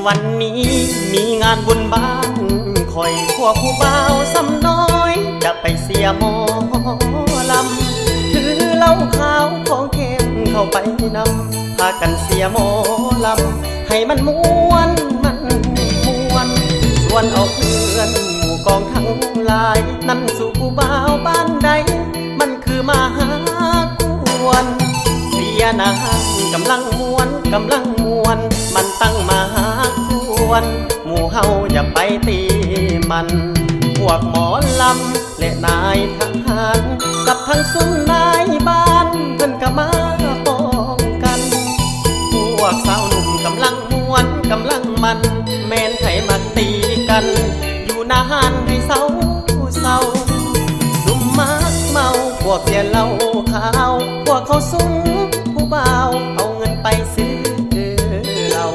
วันนี้มีงานบุญบ้านคอยพวกผู้บ่าวซ้ำน้อยจะไปเสียหมอลำถือเหล้าขาวของเค็มเข้าไปนำพากันเสียหมอลำให้มันม้วนส่วนเอาเพื่อนหมู่กองทั้งหลายนั่นสู่ผู้บ่าวบ้านใดมันคือมาหากวนเสียนางกำลังมวนมันตั้งมาหากวนหมู่เฮาอย่าไปตีมันพวกหมอลำและนายทหารกับทั้งซุ้มนายบ้านเพิ่นก็มาป้องกันพวกสาวหนุ่มกำลังมวนมันแม่นไผมาตีกันอยู่นานให้เศร้าหนุ่มมากเมาพวกเสียเหล้าขาวพวกเขาซุ้มผู้บ่าวเอาเงินไปซื้อเหล้า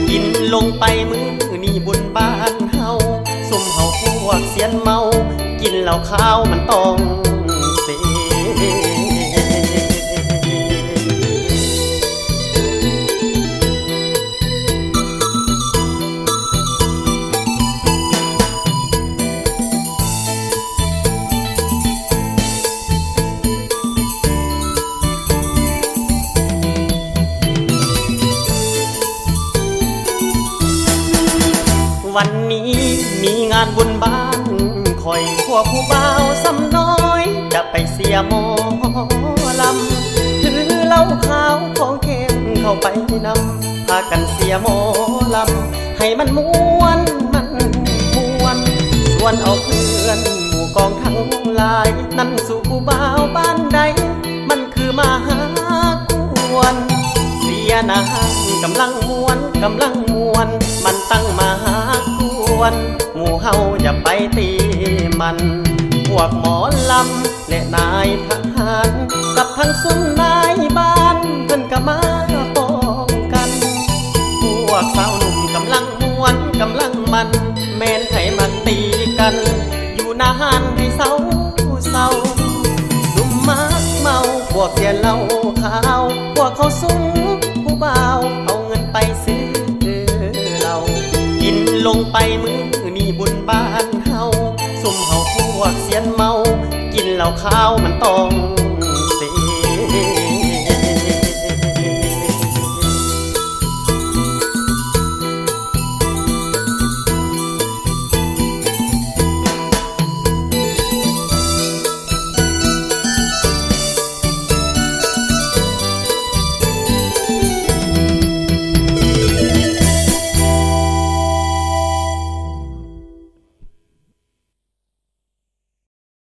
กินลงไปมื้อนี่บุญบ้านเฮาซุ่มเฮาพวกเสียนเมากินเหล้าขาวมันต้องเสียวันนี้มีงานบุญบ้านคอยพวกผู้บ่าวซ้ำน้อยจะไปเสียหมอลำถือเหล้าขาวของเค็มเข้าไปนำพากันเสียหมอลำให้มันม้วนส่วนเอาเพื่อนหมู่กองทั้งหลายนั่นสู่ผู้บ่าวบ้านใดมันคือมาหากวนเสียนางกำลังมวนมันตั้งมาหากวนหมู่เฮาอย่าไปตีมันพวกหมอลำและนายทหารกับทั้งซุ้มนายบ้านเพิ่นก็มาป้องกันพวกสาวหนุ่มกำลังมวนมันแม่นไผมาตีกันอยู่นานให้เศร้าหนุ่มมากเมาพวกเสียเหล้าขาวพวกเขาซุ้มผู้บ่าวเอาเงินไปซื้อเหล้ากินลงไปมื้อนี่บุญบ้านเฮาซุ่มเฮาพวกเสียนเมากินเหล้าขาวมันต้อง